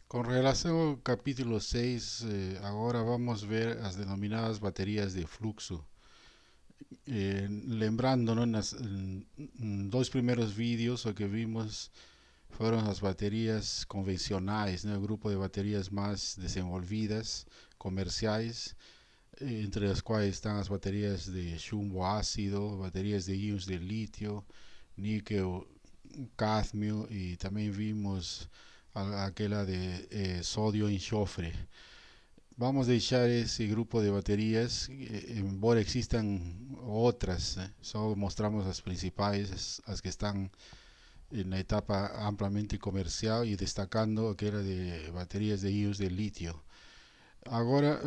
Con relación ao capítulo 6, agora vamos ver as denominadas baterias de fluxo. Lembrando, ¿no? En dois primeiros vídeos o que vimos fueron as baterias convencionais, ¿no? El grupo de baterias más desenvolvidas, comerciais, entre as quais estão as baterias de chumbo ácido, baterias de íons de litio, níquel, cadmio e também vimos aquela de sodio e enxofre. Vamos a deixar esse grupo de baterias, embora existan outras, só mostramos as principais, as que estão na etapa amplamente comercial e destacando aquela de baterias de íons de litio. Agora,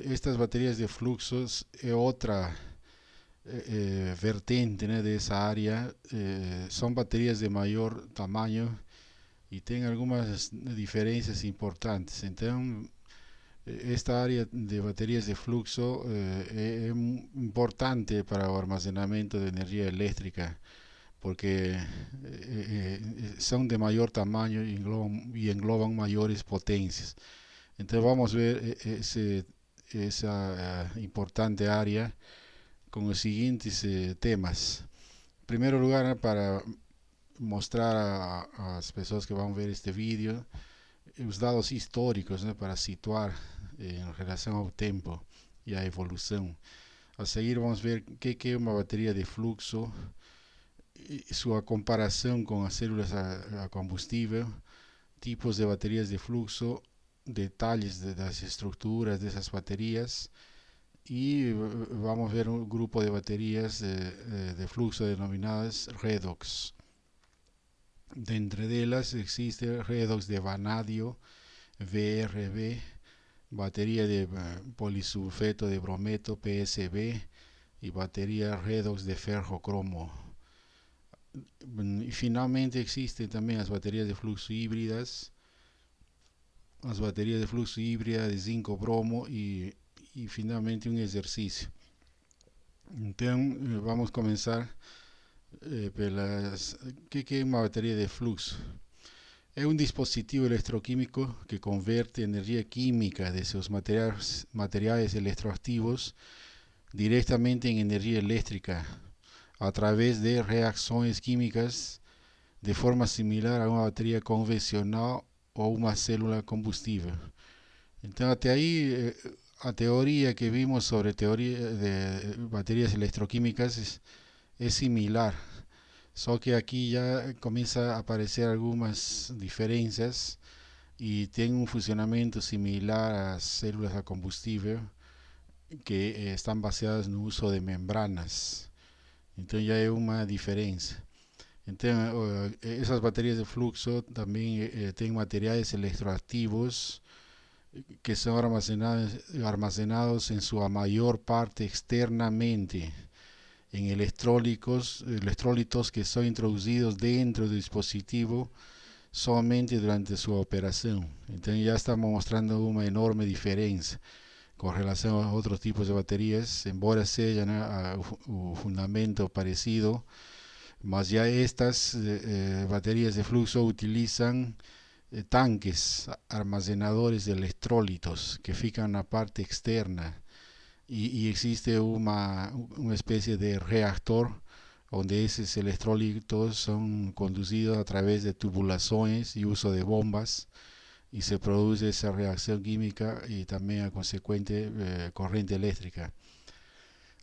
estas baterias de fluxos é outra vertente, né, dessa área. São baterias de maior tamanho e tem algumas diferenças importantes. Então, esta área de baterias de fluxo é importante para o armazenamento de energia elétrica porque são de maior tamanho e englobam maiores potências. Então vamos ver essa importante área com os seguintes temas. Em primeiro lugar, para mostrar às pessoas que vão ver este vídeo os dados históricos, né, para situar em relação ao tempo e à evolução. A seguir vamos ver o que é uma bateria de fluxo, sua comparação com as células a combustível, tipos de baterias de fluxo, detalhes das estruturas dessas baterias e vamos ver um grupo de baterias de fluxo denominadas redox. Dentre delas existe redox de vanadio, VRB, batería de polisulfeto de brometo, PSB, y batería redox de ferro-cromo. Y finalmente existen también las baterías de fluxo híbridas, las baterías de fluxo híbrida de zinco-bromo y finalmente un ejercicio. Entonces vamos a comenzar pelas... que é uma bateria de fluxo? É um dispositivo eletroquímico que converte energia química de seus materiais eletroactivos diretamente em energia elétrica através de reações químicas de forma similar a uma bateria convencional ou uma célula combustível. Então, até aí, a teoria que vimos sobre teoria de baterias eletroquímicas é similar, só que aqui já começa a aparecer algumas diferenças e tem um funcionamento similar às células a combustível que estão baseadas no uso de membranas. Então já é uma diferença. Então, essas baterias de fluxo também têm materiais eletroactivos que são armazenados em sua maior parte externamente en electrólitos que son introducidos dentro del dispositivo solamente durante su operación. Entonces ya estamos mostrando una enorme diferencia con relación a otros tipos de baterías, embora sean un fundamento parecido, mas ya estas baterías de fluxo utilizan tanques almacenadores de electrólitos que fican en la parte externa y existe una especie de reactor donde esos electrolitos son conducidos a través de tubulaciones y uso de bombas y se produce esa reacción química y también a consecuente corriente eléctrica.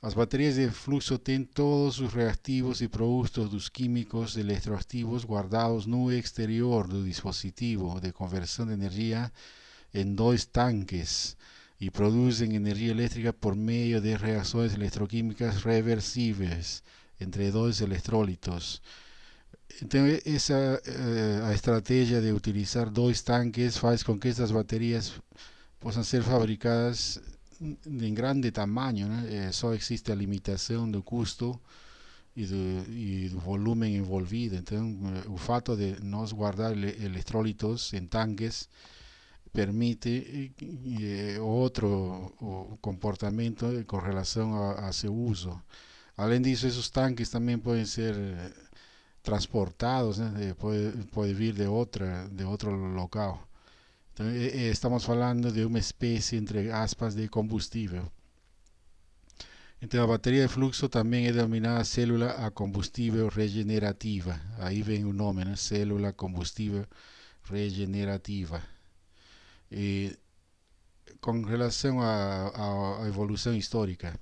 Las baterías de fluxo tienen todos sus reactivos y productos químicos electroactivos guardados no exterior del dispositivo de conversión de energía en dos tanques y producen energía eléctrica por medio de reacciones electroquímicas reversibles entre dos electrolitos. Entonces, esa estrategia de utilizar dos tanques hace con que estas baterías puedan ser fabricadas en grande tamaño, ¿no? Só existe a limitação do custo e do volume envolvido. Então, o fato de nós guardar eletrólitos em tanques permite outro comportamento com relação a seu uso. Além disso, esses tanques também podem ser transportados, né? Pode vir de outro local. Entonces, estamos hablando de una especie, entre aspas, de combustible. Entonces, la batería de flujo también es denominada célula a combustible regenerativa. Ahí ven un nombre, ¿no? Célula combustible regenerativa. Eh, con relación a evolución histórica,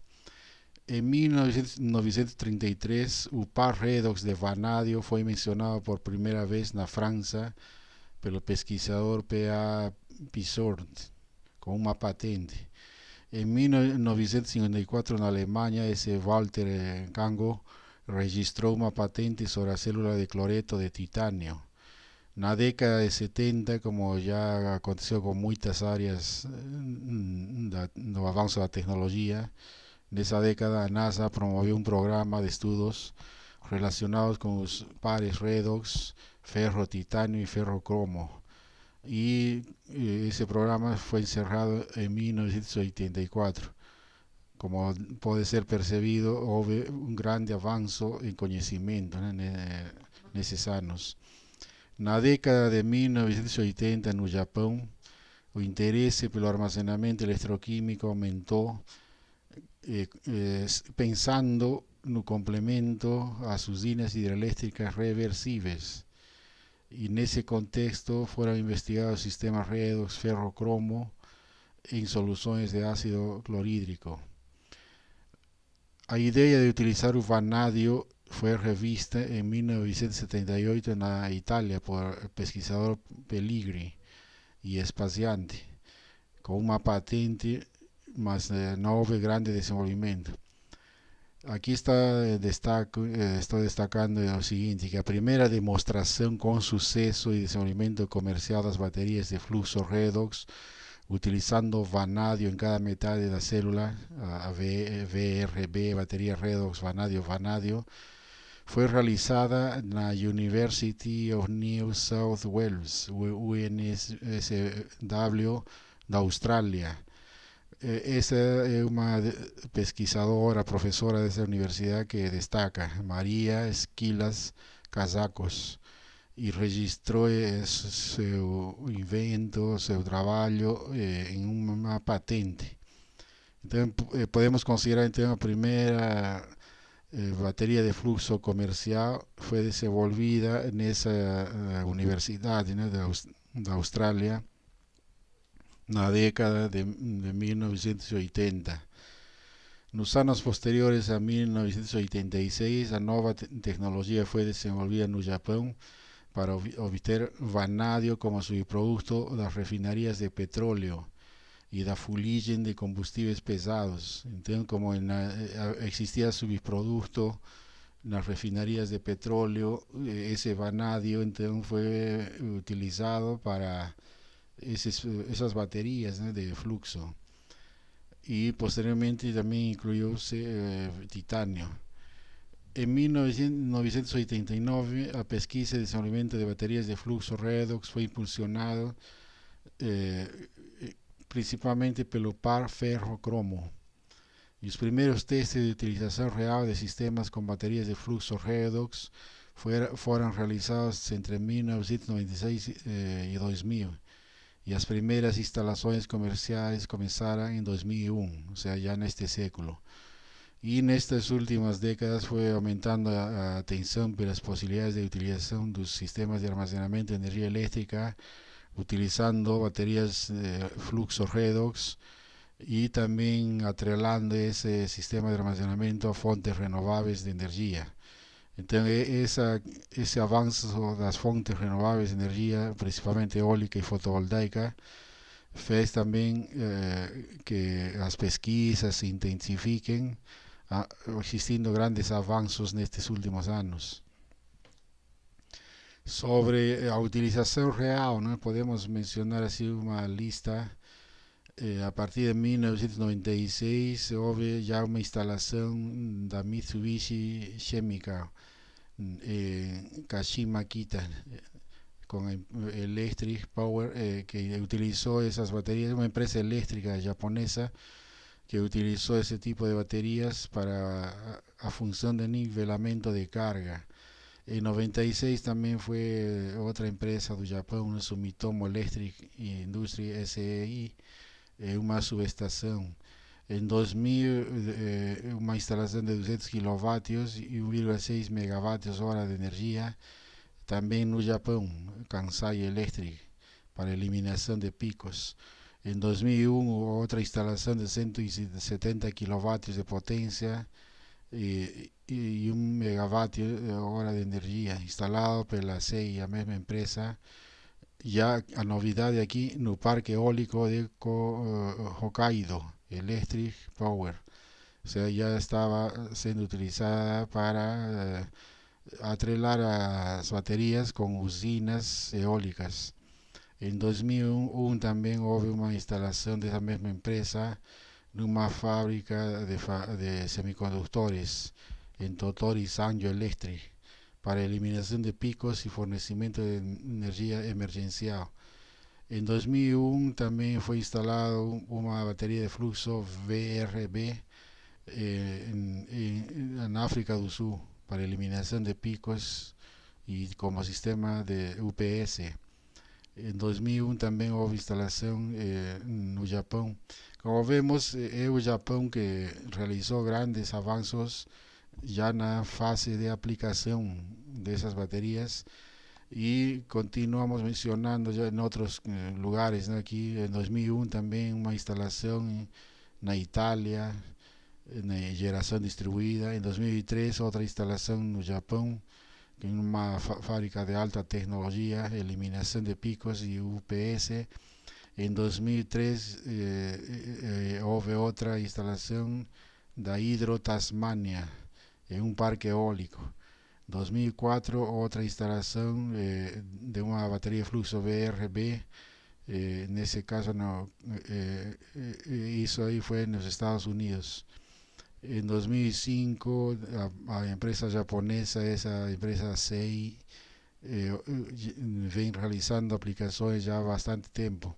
en 1933, o par redox de vanadio fue mencionado por primera vez en Francia por el pesquisador P.A. Pissort con una patente. En 1954, en Alemania, ese Walter Kango registró una patente sobre la célula de cloreto de titanio. En la década de 70, como ya aconteció con muchas áreas do avanzo da tecnología, en esa década NASA promovió un programa de estudios relacionados con los pares redox, ferro, titanio y ferro cromo. Y ese programa fue encerrado en 1984. Como puede ser percibido, hubo un grande avance en conocimiento, ¿no? En esos años. En la década de 1980, en Japón, el interés por el almacenamiento electroquímico aumentó, pensando en un complemento a sus líneas hidroeléctricas reversibles. Y en ese contexto fueron investigados sistemas redox ferrocromo en soluciones de ácido clorhídrico. La idea de utilizar el vanadio fue revista en 1978 en Italia por el pesquisador Pelligri y Spaziante, con una patente, mas no hubo grande desenvolvimiento. Aquí estoy destacando lo siguiente, que la primera demostración con suceso y desenvolvimiento comercial de las baterías de flujo redox utilizando vanadio en cada mitad de la célula, VRB, batería redox, vanadio, fue realizada en la University of New South Wales, UNSW, de Australia. Esa es una pesquisadora, profesora de esa universidad que destaca, María Esquilas Casacos, y registró su invento, su trabajo en una patente. Entonces podemos considerar que la primera batería de flujo comercial fue desenvolvida en esa universidad, ¿no? de Australia en la década de 1980. En los años posteriores a 1986, la nueva tecnología fue desenvolvida en Japón para obtener vanadio como subproducto de las refinerías de petróleo y de la fuligem de combustibles pesados. Entonces, como existía subproducto en las refinerías de petróleo, ese vanadio entonces fue utilizado para esas baterías, ¿no? de flujo. Y posteriormente también incluyó titanio. En 1989, la pesquisa y desenvolvimiento de baterías de flujo redox fue impulsionado principalmente pelo par ferro-cromo. Y los primeros testes de utilización real de sistemas con baterías de flujo redox fueron realizados entre 1996 y 2000. Y las primeras instalaciones comerciales comenzaron en 2001, o sea, ya en este século. Y en estas últimas décadas fue aumentando la atención por las posibilidades de utilización de los sistemas de almacenamiento de energía eléctrica utilizando baterías de flujo redox y también atrelando ese sistema de almacenamiento a fuentes renovables de energía. Entonces, ese avance de las fuentes renovables de energía, principalmente eólica y fotovoltaica, fez también que las pesquisas se intensifiquen, existiendo grandes avances en estos últimos años. Sobre la utilización real, ¿no? Podemos mencionar así una lista. A partir de 1996 hubo ya una instalación de Mitsubishi Chemical Kashima Kita con Electric Power que utilizó esas baterías, una empresa eléctrica japonesa que utilizó ese tipo de baterías para a función de nivelamiento de carga. En 96 também foi outra empresa do Japão, Sumitomo Electric Industry SEI, uma subestação. Em 2000, uma instalação de 200 kW e 1,6 MWh de energia, também no Japão, Kansai Electric, para eliminação de picos. Em 2001, outra instalação de 170 kW de potência e 1 MWh de energia, instalado pela SEI, a mesma empresa. Já a novidade aqui no Parque Eólico de Hokkaido, Electric Power. O sea, ya estaba siendo utilizada para atrelar as baterias con usinas eólicas. En 2001 también hubo una instalación de esa misma empresa en una fábrica de semiconductores en Totori Sanyo Electric para eliminación de picos y fornecimiento de energía emergencial. En 2001 también fue instalado una batería de flujo VRB en África del Sur para eliminación de picos y como sistema de UPS. En 2001 também houve instalação no Japão. Como vemos, é o Japão que realizou grandes avanços já na fase de aplicação dessas baterias e continuamos mencionando já em outros lugares, né? Aqui em 2001 também uma instalação na Itália, na geração distribuída. Em 2003 outra instalação no Japão, en una fábrica de alta tecnología, eliminación de picos y UPS. En 2003 hubo otra instalación de Hydro Tasmania en un parque eólico. 2004 otra instalación de una batería de flujo VRB. En ese caso no, hizo ahí fue en los Estados Unidos. En 2005 a empresa japonesa, esa empresa SEI, vem realizando aplicações já há bastante tempo.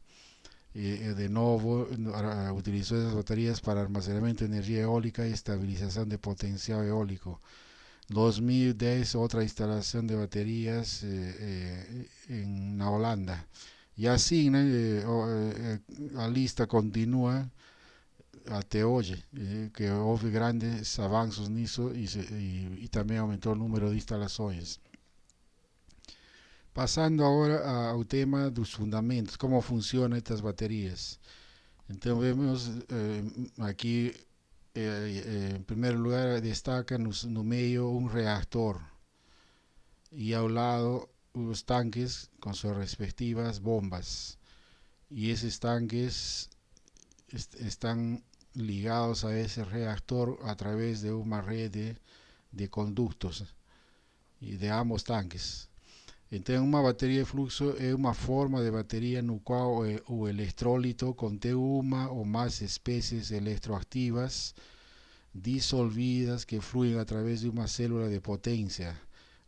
De novo, utilizou essas baterias para armazenamento de energia eólica e estabilização de potencial eólico. 2010, outra instalação de baterias na Holanda. E assim, né, a lista continua até hoje, que houve grandes avanços nisso e também aumentou o número de instalações. Passando agora ao tema dos fundamentos, como funcionam estas baterias. Então vemos aqui, em primeiro lugar, destaca no meio um reactor e ao lado os tanques com suas respectivas bombas. E esses tanques están ligados a ese reactor a través de una red de conductos y de ambos tanques. Entonces, una batería de flujo es una forma de batería en la cual el electrolito contiene una o más especies electroactivas disolvidas que fluyen a través de una célula de potencia,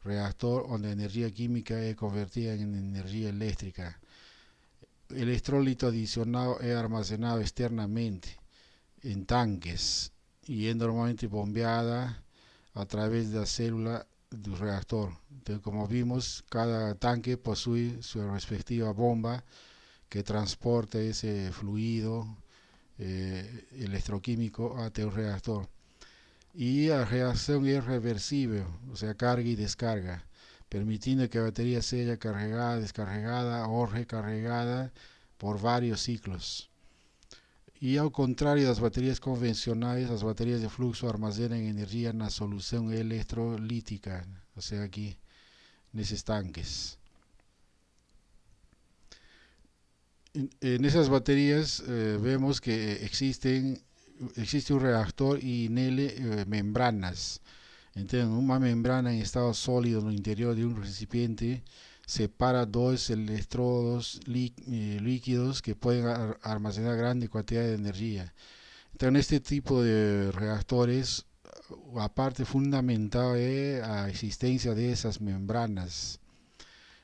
reactor donde la energía química es convertida en energía eléctrica. El electrolito adicionado es almacenado externamente en tanques y es normalmente bombeada a través de la célula del reactor. Entonces, como vimos, cada tanque posee su respectiva bomba que transporta ese fluido electroquímico hasta el reactor. Y la reacción es reversible, o sea, carga y descarga, permitiendo que la batería sea cargada, descargada o recargada por varios ciclos. Y al contrario de las baterías convencionales, las baterías de flujo almacenan energía en la solución electrolítica, o sea, aquí en esos tanques. En esas baterías vemos que existe un reactor y en él membranas. Entonces, una membrana en estado sólido en el interior de un recipiente separa dos electrodos líquidos que pueden almacenar grandes cantidades de energía. Entonces, en este tipo de reactores, la parte fundamental es la existencia de esas membranas.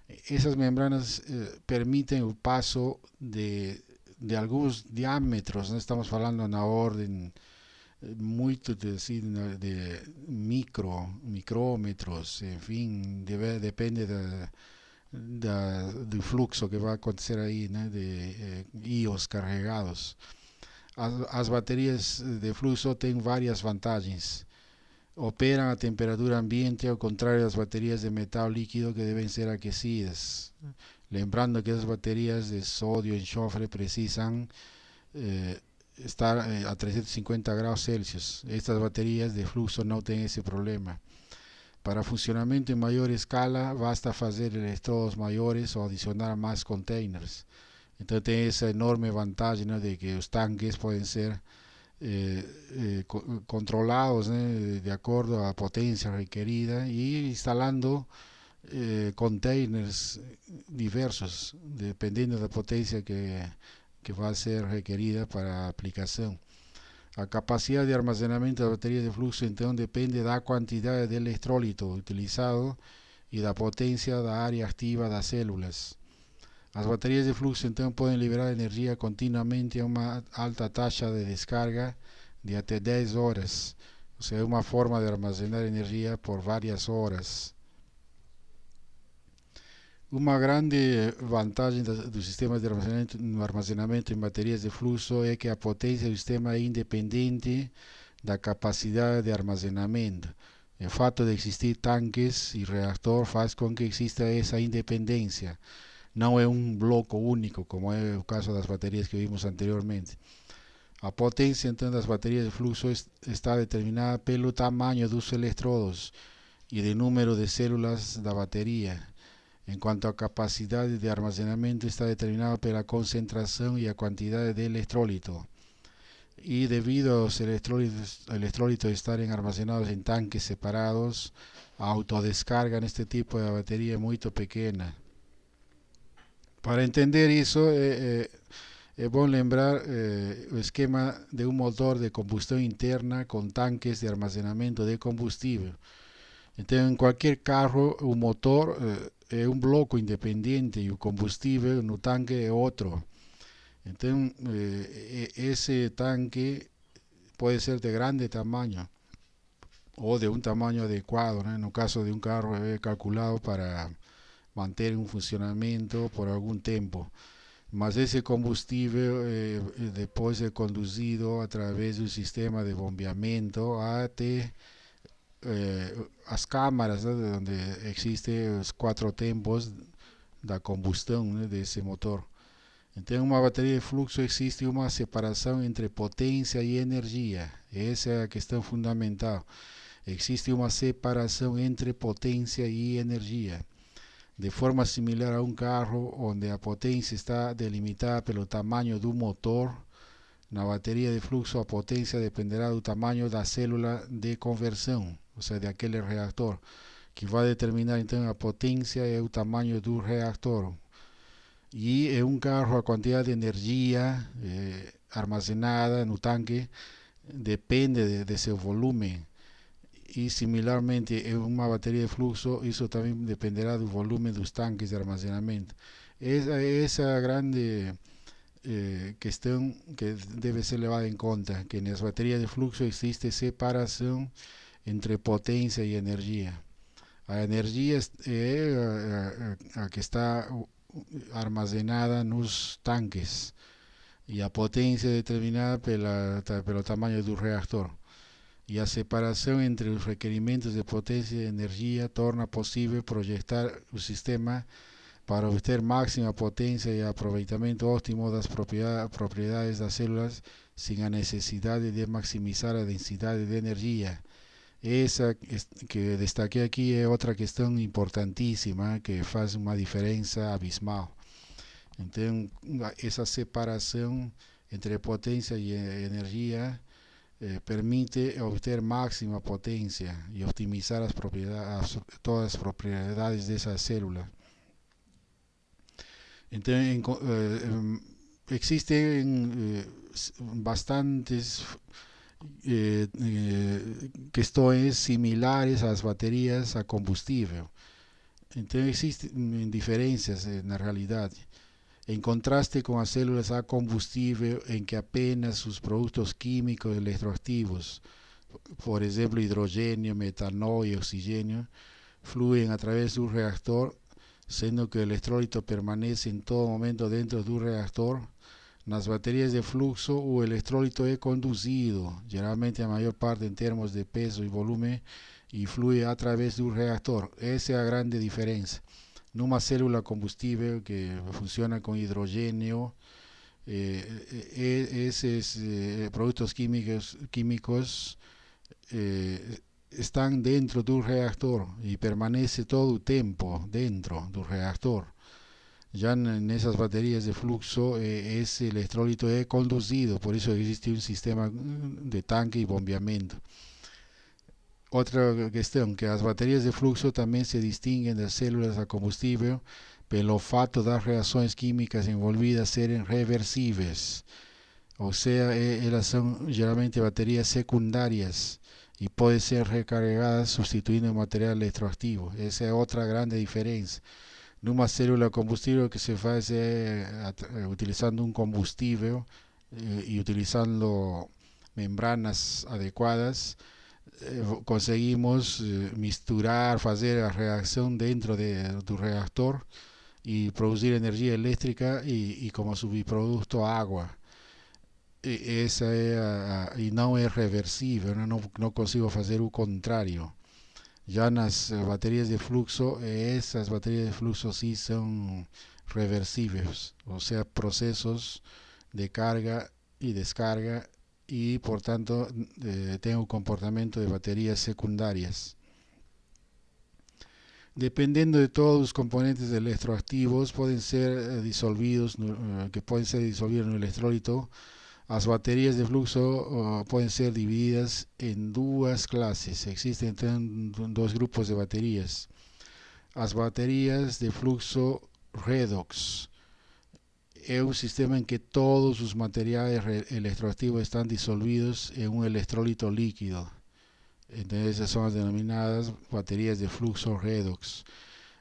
Esas membranas permiten el paso de algunos diámetros, no estamos hablando en la orden muito de micrômetros, enfim, depende do fluxo que vai acontecer aí, né, de íons carregados. As baterias de fluxo têm várias vantagens. Operan a temperatura ambiente, ao contrário das baterias de metal líquido que devem ser aquecidas. Lembrando que as baterias de sodio e enxofre precisam estar a 350 graus Celsius. Estas baterias de fluxo não têm esse problema. Para funcionamento em maior escala, basta fazer eletrodos maiores ou adicionar mais containers. Então tem essa enorme vantagem, né, de que os tanques podem ser controlados, né, de acordo à potência requerida e instalando containers diversos, dependendo da potência que vai ser requerida para a aplicação. A capacidade de armazenamento da bateria de fluxo então depende da quantidade de eletrólito utilizado e da potência da área ativa das células. As baterias de fluxo então podem liberar energia continuamente a uma alta taxa de descarga de até 10 horas, ou seja, é uma forma de armazenar energia por várias horas. Uma grande vantagem do sistema de armazenamento em baterias de fluxo é que a potência do sistema é independente da capacidade de armazenamento. O fato de existir tanques e reator faz com que exista essa independência. Não é um bloco único, como é o caso das baterias que vimos anteriormente. A potência então das baterias de fluxo está determinada pelo tamanho dos eletrodos e do número de células da bateria. Enquanto a capacidade de armazenamento está determinada pela concentração e a quantidade de eletrólito. E devido aos electrolitos estarem armazenados em tanques separados, a autodescarga neste tipo de bateria é muito pequena. Para entender isso, é bom lembrar o esquema de um motor de combustão interna com tanques de armazenamento de combustível. Então, em qualquer carro, o motor é um bloco independente e o combustível no tanque é outro. Então, esse tanque pode ser de grande tamanho ou de um tamanho adequado, né? No caso de um carro, é calculado para manter um funcionamento por algum tempo. Mas esse combustível depois é conduzido através do sistema de bombeamento até as câmaras, né, onde existem os 4 tempos da combustão, né, desse motor. Então, em uma bateria de fluxo existe uma separação entre potência e energia. Essa é a questão fundamental. Existe uma separação entre potência e energia. De forma similar a um carro, onde a potência está delimitada pelo tamanho do motor, na bateria de fluxo a potência dependerá do tamanho da célula de conversão, ou seja, daquele reactor, que vai determinar então a potência e o tamanho do reactor. E em um carro a quantidade de energia armazenada no tanque depende de seu volume. E similarmente em uma bateria de fluxo isso também dependerá do volume dos tanques de armazenamento. Essa é a grande questão que deve ser levada em conta, que nas baterias de fluxo existe separação entre potência e energia. A energia é a que está armazenada nos tanques e a potência é determinada pelo tamanho do reactor. E a separação entre os requerimentos de potência e energia torna possível projetar o sistema para obter máxima potência e aproveitamento ótimo das propriedades das células sem a necessidade de maximizar a densidade de energia. Essa que destaquei aqui é outra questão importantíssima que faz uma diferença abismal. Então, essa separação entre potência e energia permite obter máxima potência e optimizar todas as propriedades dessa célula. Então, existen bastantes questões similares às baterias a combustível. Então, existem diferenças na realidade. en contraste con las células a combustible en que apenas sus productos químicos electroactivos, por ejemplo hidrógeno, metanol y oxígeno, fluyen a través de un reactor, siendo que el electrolito permanece en todo momento dentro de un reactor. Nas baterias de fluxo, o electrolito é conduzido, geralmente a maior parte em termos de peso e volume, e flui através do reactor. Essa é a grande diferença. Numa célula combustível que funciona com hidrogênio, esses produtos químicos estão dentro do reactor e permanece todo o tempo dentro do reactor. Ya en esas baterías de fluxo ese electrolito es conducido, por eso existe un sistema de tanque y bombeamiento. Otra cuestión, que las baterías de fluxo también se distinguen de las células a combustible pelo fato das reacciones químicas envolvidas serem reversibles, o sea, ellas son geralmente baterías secundarias y pueden ser recargadas sustituyendo el material electroactivo. Esa es otra grande diferencia. Numa célula combustível que se faz utilizando um combustível e utilizando membranas adequadas, conseguimos misturar, fazer a reação dentro do reactor e produzir energia elétrica e como subproduto água. Essa e não é reversível, não consigo fazer o contrário. Ya nas baterías de fluxo, esas baterías de fluxo sí son reversibles, o sea, procesos de carga y descarga y por tanto tienen un comportamiento de baterías secundarias. Dependiendo de todos los componentes electroactivos, pueden ser disolvidos, que pueden ser disolvidos en el electrolito. Las baterías de fluxo pueden ser divididas en dos clases. Existen dos grupos de baterías. Las baterías de fluxo redox es un sistema en que todos los materiales electroactivos están disolvidos en un electrolito líquido. Entonces esas son las denominadas baterías de fluxo redox.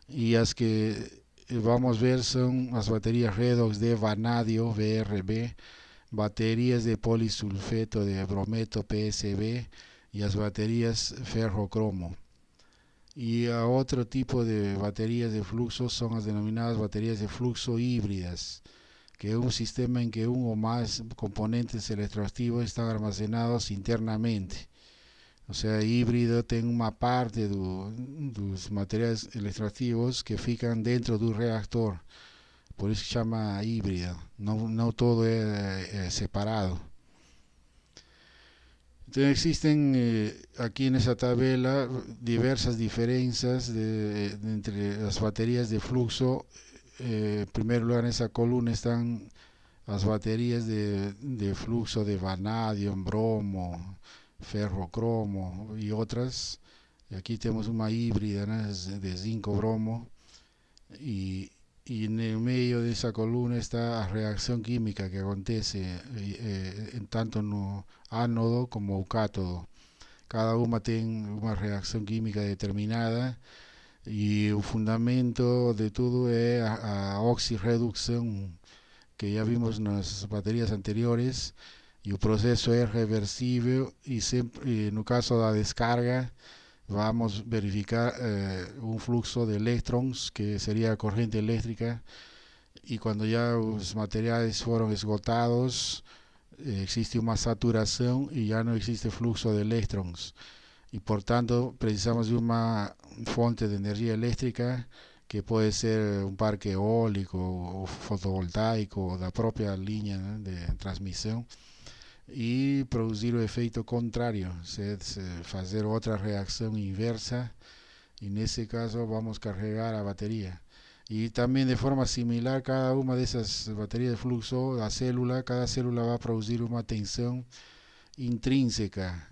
Y las que vamos a ver son las baterías redox de vanadio, VRB, baterías de polisulfeto de brometo, PSB, y las baterías ferrocromo. Y a otro tipo de baterías de fluxo son las denominadas baterías de fluxo híbridas, que es un sistema en que uno o más componentes electroactivos están almacenados internamente. O sea, híbrido tiene una parte de los materiales electroactivos que fican dentro de un reactor. Por eso se llama híbrido, no todo es separado. Entonces existen aquí en esa tabla diversas diferencias entre las baterías de fluxo. En primer lugar, en esa columna están las baterías de fluxo de vanadio, bromo, ferrocromo y otras. Y aquí tenemos una híbrida, ¿no?, de zinco bromo, y en el medio de esa columna está la reacción química que acontece tanto no ánodo como cátodo. Cada una tiene una reacción química determinada y el fundamento de todo es a oxirreducción, que ya vimos en las baterías anteriores, y el proceso es reversible y siempre, en el caso de la descarga, vamos a verificar un flujo de electrones, que sería corriente eléctrica, y cuando ya los materiales fueron esgotados, existe una saturación y ya no existe flujo de electrones, y por tanto precisamos de una fuente de energía eléctrica, que puede ser un parque eólico o fotovoltaico o la propia línea, ¿no?, de transmisión, y producir el efecto contrario, hacer otra reacción inversa, y en ese caso vamos a cargar la batería. Y también de forma similar, cada una de esas baterías de fluxo, cada célula va a producir una tensión intrínseca.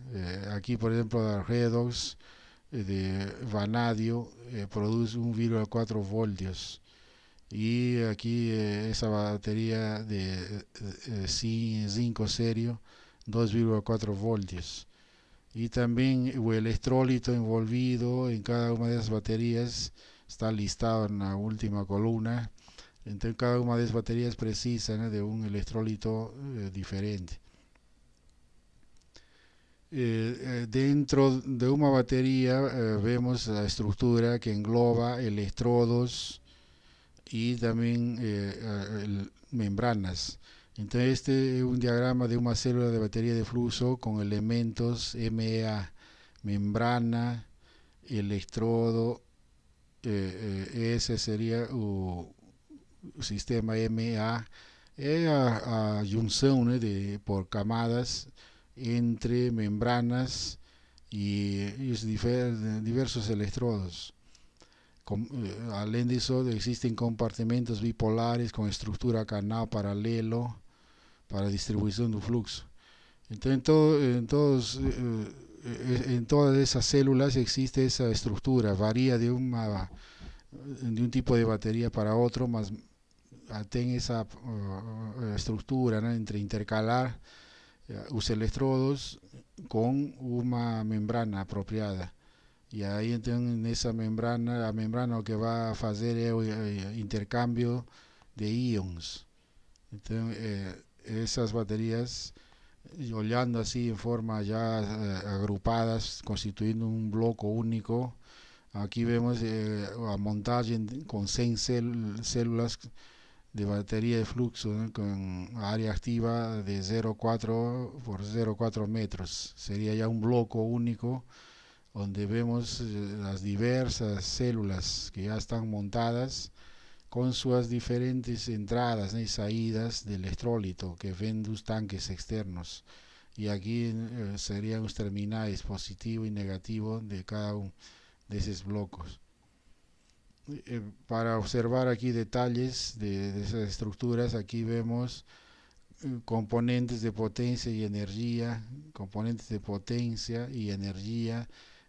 Aquí por ejemplo la redox de vanadio produce 1,4 voltios, y aquí esa batería de zinco serio 2,4 voltios. Y también el electrolito envolvido en cada una de las baterías está listado en la última columna. Entonces cada una de esas baterías precisa, ¿no?, de un electrolito diferente. Dentro de una batería vemos la estructura que engloba electrodos y también membranas. Entonces este es un diagrama de una célula de batería de flujo con elementos MEA, membrana, electrodo, ese seria o sistema MEA, é a junção, né, por camadas entre membranas y os diversos electrodos. Além disso, existen compartimentos bipolares con estructura canal paralelo para distribución del flujo. Entonces, en todas esas células existe esa estructura, varía de un tipo de batería para otro, mas tiene esa estructura, ¿no?, entre intercalar los electrodos con una membrana apropiada. Y ahí entonces en esa membrana, la membrana lo que va a hacer es el intercambio de íons. Entonces esas baterías, olhando así en forma ya agrupadas, constituyendo un bloque único, aquí vemos la montaje con 100 células de batería de flujo, ¿no?, con área activa de 0,4 por 0,4 metros. Sería ya un bloque único donde vemos las diversas células que ya están montadas con sus diferentes entradas, ¿no?, y salidas del electrolito que ven los tanques externos. Y aquí serían los terminales positivo y negativo de cada uno de esos bloques. Para observar aquí detalles de esas estructuras, aquí vemos componentes de potencia y energía,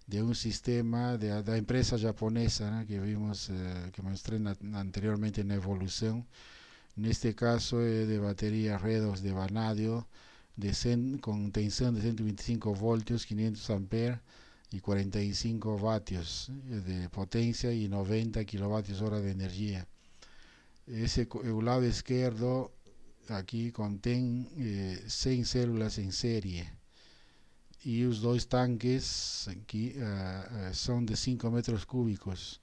de un sistema de la empresa japonesa, ¿no?, que vimos, que mostré anteriormente en la evolución. En este caso de batería redox de vanadio con tensión de 125 voltios, 500 amperes y 45 vatios de potencia y 90 kilovatios hora de energía. El lado izquierdo aquí contiene 100 células en serie y los dos tanques aquí son de 5 metros cúbicos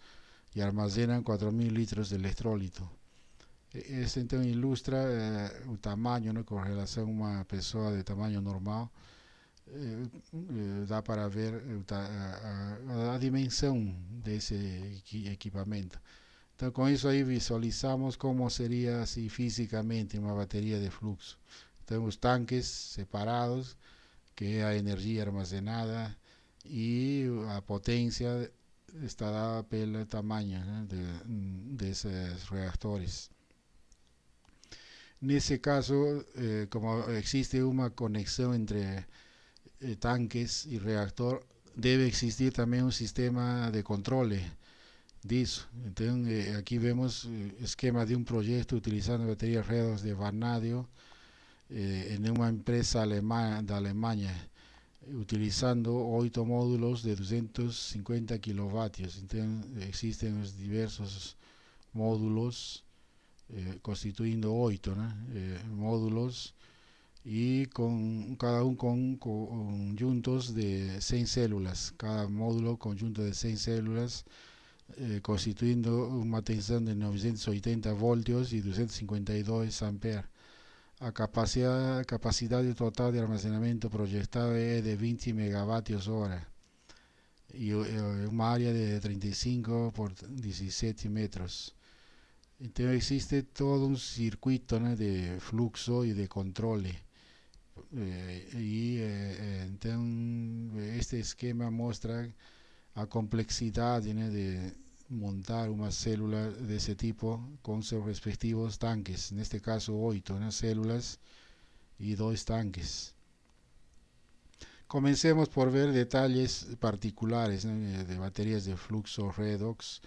y almacenan 4.000 litros de electrolito. Este entonces ilustra el tamaño, ¿no?, con relación a una persona de tamaño normal. Da para ver la dimensión de ese equipamiento. Entonces con eso ahí visualizamos cómo sería así físicamente una batería de flujo. Tenemos tanques separados, que es la energía almacenada, y la potencia está dada por el tamaño, ¿no?, de esos reactores. En ese caso, como existe una conexión entre tanques y reactor, debe existir también un sistema de control de eso. Entonces aquí vemos esquema de un proyecto utilizando baterías redox de vanadio en una empresa de Alemania, utilizando 8 módulos de 250 kilovatios. Entonces existen los diversos módulos constituyendo 8, ¿no?, módulos, y con cada uno con conjuntos de 100 células, cada módulo conjunto de 100 células, constituyendo una tensión de 980 voltios y 252 amperes. La capacidad total de almacenamiento proyectada es de 20 megavatios hora y una área de 35 por 17 metros. Entonces existe todo un circuito, ¿no?, de flujo y de control. Entonces este esquema muestra la complejidad, ¿no?, de montar una célula de ese tipo con sus respectivos tanques, en este caso 8, ¿no?, células y 2 tanques. Comencemos por ver detalles particulares, ¿no?, de baterías de flujo redox.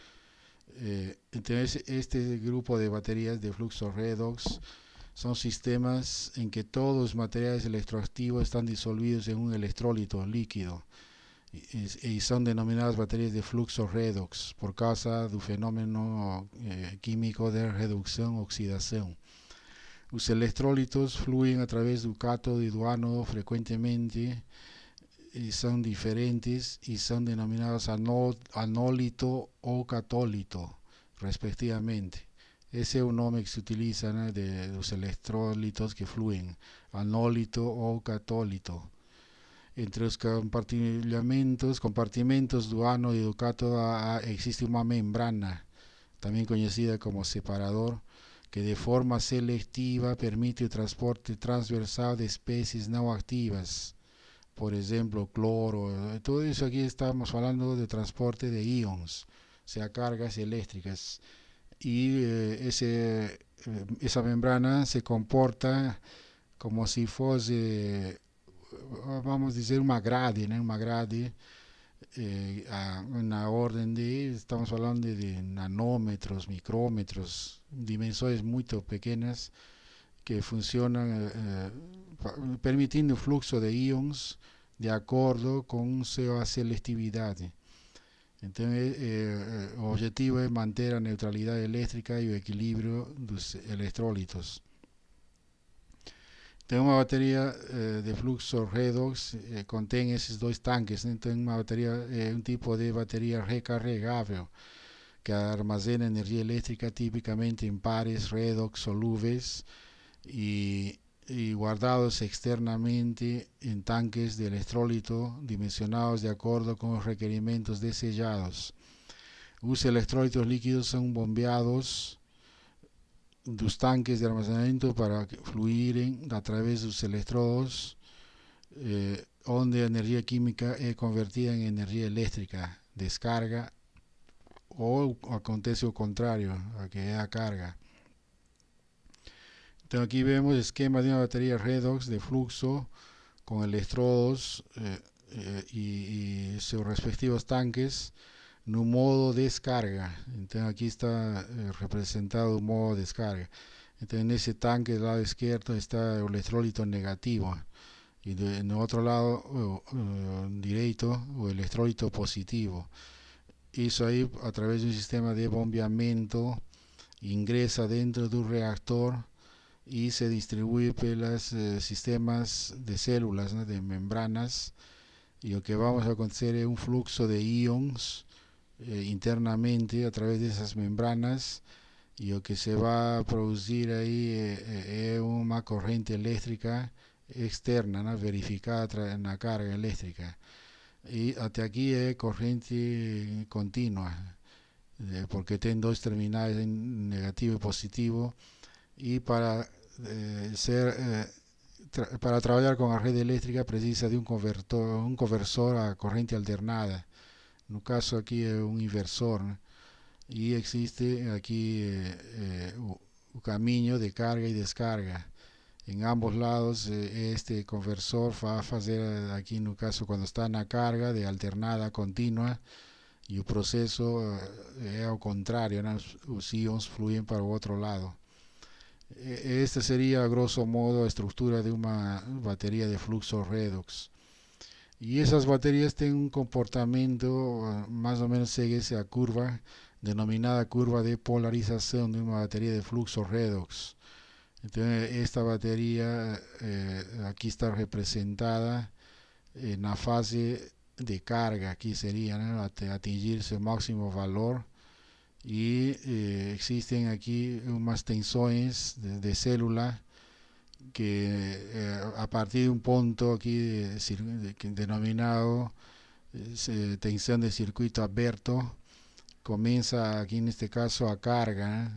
Entonces este grupo de baterías de flujo redox son sistemas en que todos los materiales electroactivos están disolvidos en un electrolito líquido. y son denominadas baterías de fluxo redox por causa del fenómeno químico de reducción-oxidación. Los electrolitos fluyen a través del cátodo y del ánodo frecuentemente y son diferentes y son denominados anólito o católito respectivamente. Ese es un nombre que se utiliza, ¿no?, de los electrolitos que fluyen, anólito o católito. Entre los compartimentos del ánodo y del cátodo existe una membrana, también conocida como separador, que de forma selectiva permite el transporte transversal de especies no activas, por ejemplo cloro. Todo eso aquí estamos hablando de transporte de ions, o sea, cargas eléctricas. Y esa membrana se comporta como si fuese, vamos a decir, una grade, ¿no? Una grade a una orden de, estamos hablando de nanómetros, micrómetros, dimensiones muy pequeñas que funcionan permitiendo el flujo de ions de acuerdo con su selectividad. Entonces, el objetivo es mantener la neutralidad eléctrica y el equilibrio de los electrolitos. Tengo una batería de fluxo redox, contiene esos dos tanques. Entonces, una batería, un tipo de batería recargable que almacena energía eléctrica típicamente en pares redox solubles y guardados externamente en tanques de electrolito dimensionados de acuerdo con los requerimientos de sellados. Los electrolitos líquidos son bombeados dos tanques de almacenamiento para fluir a través de los electrodos, donde la energía química es convertida en energía eléctrica, descarga, o acontece lo contrario, a que es carga. Entonces aquí vemos el esquema de una batería redox de flujo con electrodos y sus respectivos tanques en un modo descarga. Entonces aquí está representado un modo descarga. Entonces en ese tanque del lado izquierdo está el electrolito negativo y en el otro lado derecho el electrolito positivo. Eso ahí a través de un sistema de bombeamiento ingresa dentro de un reactor y se distribuye por los sistemas de células, ¿no?, de membranas, y lo que vamos a acontecer es un flujo de ions internamente a través de esas membranas, y lo que se va a producir ahí es una corriente eléctrica externa, ¿no?, verificada en la carga eléctrica, y hasta aquí es corriente continua porque tiene dos terminales, negativo y positivo, y para para trabajar con la red eléctrica precisa de un conversor a corriente alternada. En un caso aquí es un inversor, ¿no? Y existe aquí un camino de carga y descarga. En ambos lados este conversor va a hacer aquí en un caso cuando está en la carga de alternada continua, y el proceso es al contrario, ¿no? Los ions fluyen para el otro lado. Esta sería a grosso modo la estructura de una batería de fluxo redox. Y esas baterías tienen un comportamiento más o menos sigue esa curva, denominada curva de polarización de una batería de fluxo redox. Entonces esta batería aquí está representada en la fase de carga, aquí sería, ¿no?, atingir su máximo valor, y existen aquí unas tensiones de célula que a partir de un punto aquí denominado tensión de circuito abierto comienza aquí en este caso a carga,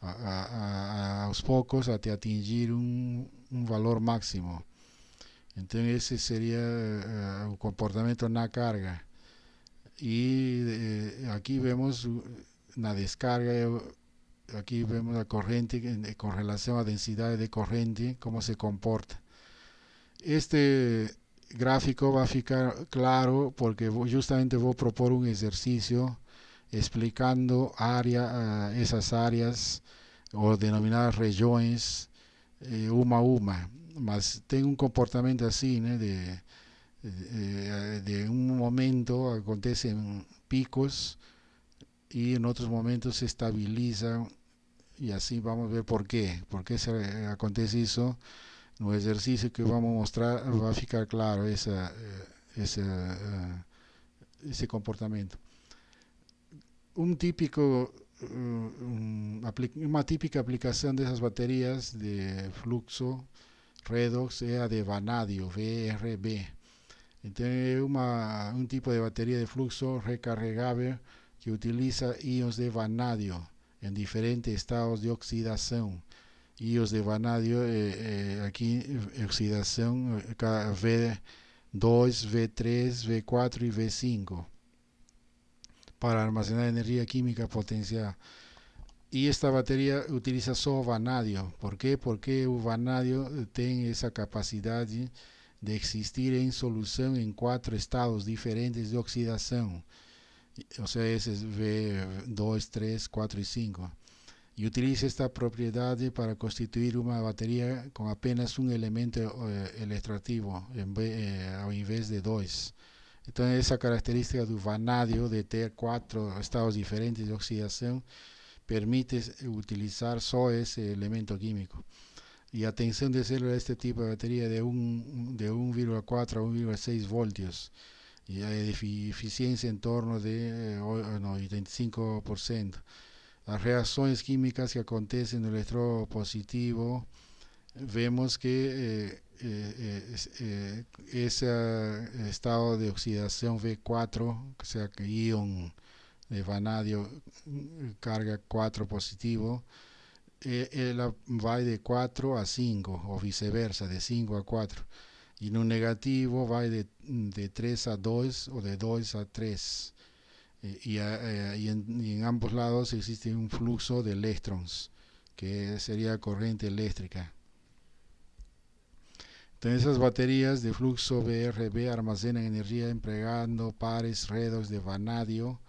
a los pocos hasta atingir un valor máximo. Entonces ese sería el comportamiento en la carga, y aquí vemos la descarga. Aquí vemos la corriente con relación a densidad de corriente, cómo se comporta. Este gráfico va a ficar claro porque justamente voy a proponer un ejercicio explicando esas áreas o denominadas regiones uma a uma, mas tem un comportamento así, ¿no?, De un momento acontecen picos y en otros momentos se estabiliza, y así vamos a ver por qué se acontece eso. En el ejercicio que vamos a mostrar va a ficar claro ese, ese comportamiento. Un típico, una típica aplicación de esas baterías de fluxo redox es la de vanadio, VRV. Entonces, un tipo de batería de fluxo recargable que utiliza iones de vanadio en diferentes estados de oxidación. Iones de vanadio, aquí oxidación V2, V3, V4 y V5 para almacenar energía química potencial. Y esta batería utiliza solo vanadio. ¿Por qué? Porque el vanadio tiene esa capacidad de existir en solución en 4 estados diferentes de oxidación. O sea, ese es V2, 3, 4 y 5. Y utiliza esta propiedad para constituir una batería con apenas un elemento electroactivo en vez de 2. Entonces, esa característica del vanadio de tener 4 estados diferentes de oxidación permite utilizar solo ese elemento químico. Y atención de célula de este tipo de batería de 1,4 a 1,6 voltios. Y hay eficiencia en torno de 95%. Las reacciones químicas que acontecen en el electrodo positivo, vemos que ese estado de oxidación V4, o sea que ion de vanadio carga 4 positivo, va de 4 a 5 o viceversa, de 5 a 4. Y en un negativo va de 3 a 2 o de 2 a 3. Y en ambos lados existe un flujo de electrones, que sería corriente eléctrica. Entonces, esas baterías de flujo VRV almacenan energía empleando pares redox de vanadio,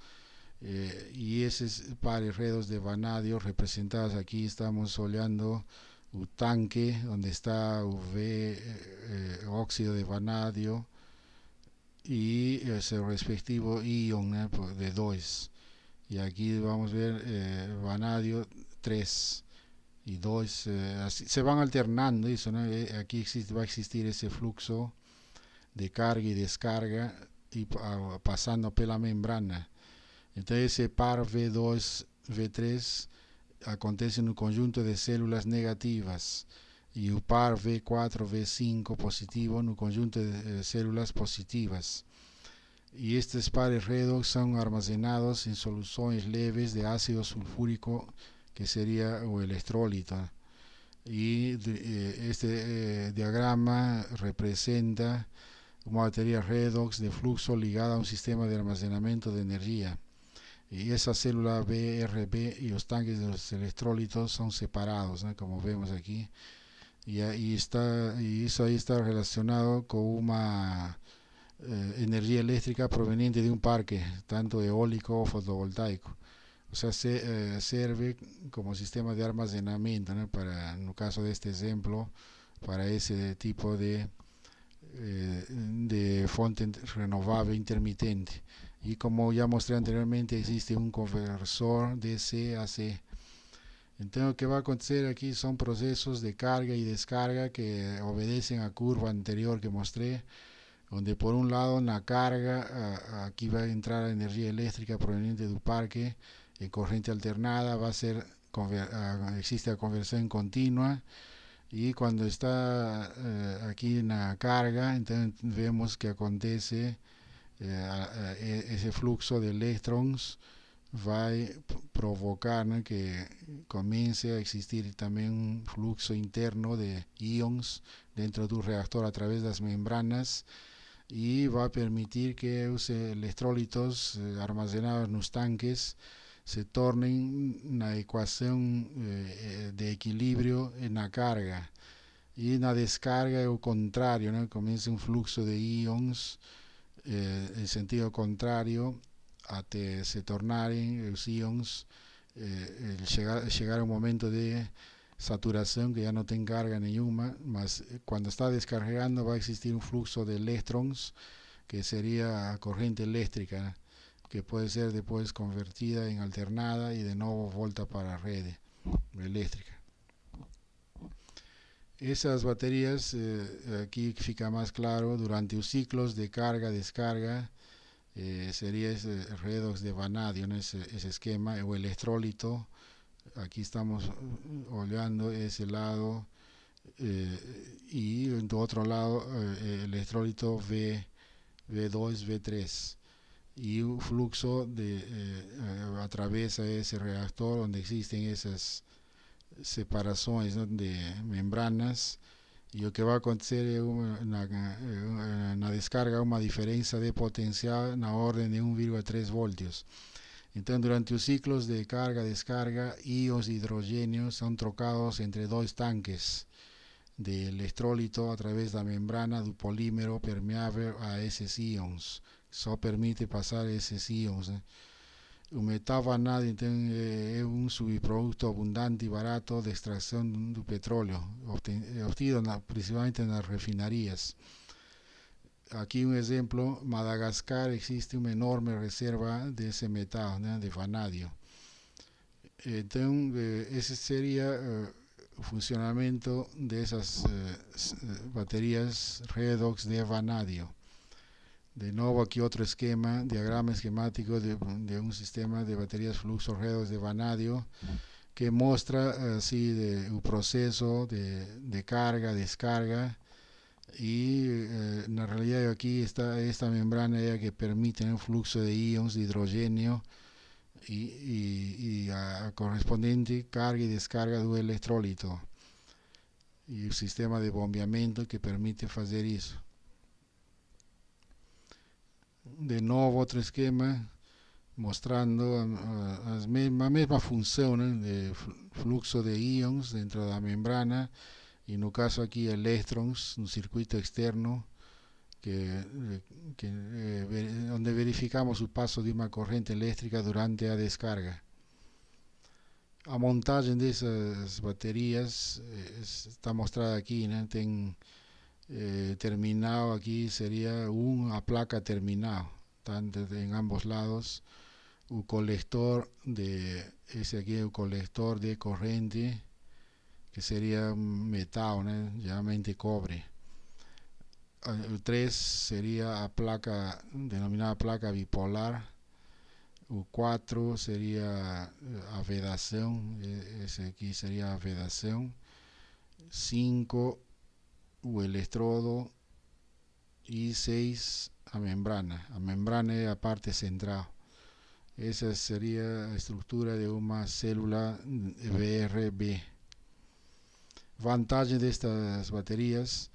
y esos pares redox de vanadio representados aquí, estamos soleando un tanque donde está óxido de vanadio y ese respectivo ion de 2. Y aquí vamos a ver vanadio 3 y 2, así, se van alternando eso, ¿no? Aquí va a existir ese flujo de carga y descarga y pasando por la membrana. Entonces ese par V2, V3 acontece en un conjunto de células negativas y el par V4, V5 positivo en un conjunto de células positivas. Y estos pares redox son almacenados en soluciones leves de ácido sulfúrico, que sería el electrolito. Y este diagrama representa una batería redox de flujo ligada a un sistema de almacenamiento de energía. Y esa célula VRB y los tanques de los electrolitos son separados, ¿no? Como vemos aquí. Y eso ahí está relacionado con una energía eléctrica proveniente de un parque, tanto eólico o fotovoltaico. O sea, sirve como sistema de almacenamiento, ¿no? Para, en el caso de este ejemplo, para ese tipo de fuente renovable intermitente. Y como ya mostré anteriormente, existe un conversor DC a AC. Entonces, lo que va a acontecer aquí son procesos de carga y descarga que obedecen a curva anterior que mostré, donde por un lado en la carga aquí va a entrar energía eléctrica proveniente del parque en corriente alternada, va a ser existe la conversión continua, y cuando está aquí en la carga, entonces vemos que acontece ese flujo de electrones va a provocar, ¿no? Que comience a existir también un flujo interno de ions dentro de un reactor a través de las membranas, y va a permitir que los electrolitos almacenados en los tanques se tornen una ecuación de equilibrio en la carga, y en la descarga es lo contrario, ¿no? Comienza un flujo de ions en sentido contrario hasta se tornaren los ions, llegar a un momento de saturación, que ya no tiene carga ninguna, más cuando está descargando va a existir un flujo de electrones, que sería corriente eléctrica, que puede ser después convertida en alternada y de nuevo vuelta para red eléctrica. Esas baterías, aquí fica más claro, durante los ciclos de carga-descarga, sería ese redox de vanadio, ¿no? ese esquema, o electrólito. Aquí estamos oleando ese lado, y en otro lado el electrólito V2, V3, y un flujo atraviesa ese reactor donde existen esas separaciones, ¿no? de membranas, y lo que va a acontecer es una descarga, una diferencia de potencial en la orden de 1,3 voltios. Entonces, durante los ciclos de carga-descarga, íons de hidrógeno son trocados entre dos tanques de electrólito a través de la membrana del polímero permeable a esos íons. Eso permite pasar esos íons. O metal vanadio é um subproduto abundante e barato de extração do petróleo, obtido principalmente nas refinarias. Aqui um exemplo: Madagascar existe uma enorme reserva desse metal, né, de vanádio. Então, esse seria o funcionamento dessas baterias redox de vanádio. De nuevo aquí otro esquema, diagrama esquemático de un sistema de baterías fluxo redox de vanadio, que muestra así un proceso de carga, descarga, y en realidad aquí está esta membrana que permite un flujo de íons de hidrógeno y a correspondiente carga y descarga del electrólito, y el sistema de bombeamiento que permite hacer eso. De nuevo otro esquema mostrando la misma función, de flujo de íons dentro de la membrana, y en el caso aquí electrones, un circuito externo donde verificamos el paso de una corriente eléctrica durante la descarga. La montaje de esas baterías está mostrada aquí, ¿no? Terminado aquí sería una placa terminal, tanto en ambos lados. Un colector ese aquí es el colector de corriente, que sería un metal, ¿no? Generalmente cobre. El 3 sería la placa denominada placa bipolar. El 4 sería a vedación, ese aquí sería a vedación. 5 o electrodo, y 6 a membrana. A membrana es la parte central. Esa sería la estructura de una célula VRB. Vantagem de estas baterías: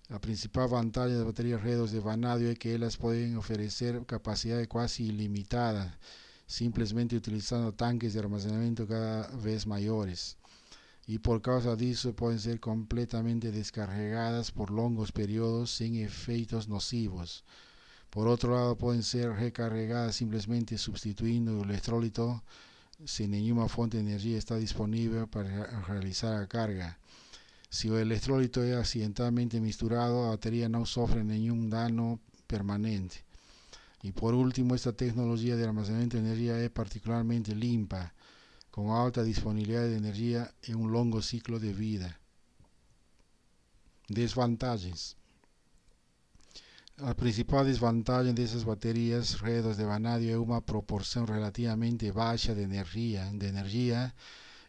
la principal vantagem de las baterías redox de vanadio es que ellas pueden ofrecer capacidad casi ilimitada, simplemente utilizando tanques de almacenamiento cada vez mayores, y por causa de eso pueden ser completamente descargadas por longos periodos sin efectos nocivos. Por otro lado, pueden ser recargadas simplemente sustituyendo el electrólito si ninguna fuente de energía está disponible para realizar la carga. Si el electrólito es accidentalmente misturado, la batería no sufre ningún daño permanente. Y por último, esta tecnología de almacenamiento de energía es particularmente limpia, con alta disponibilidad de energía en un largo ciclo de vida. Desvantagens. La principal desventaja de esas baterías redox de vanadio es una proporción relativamente baja de energía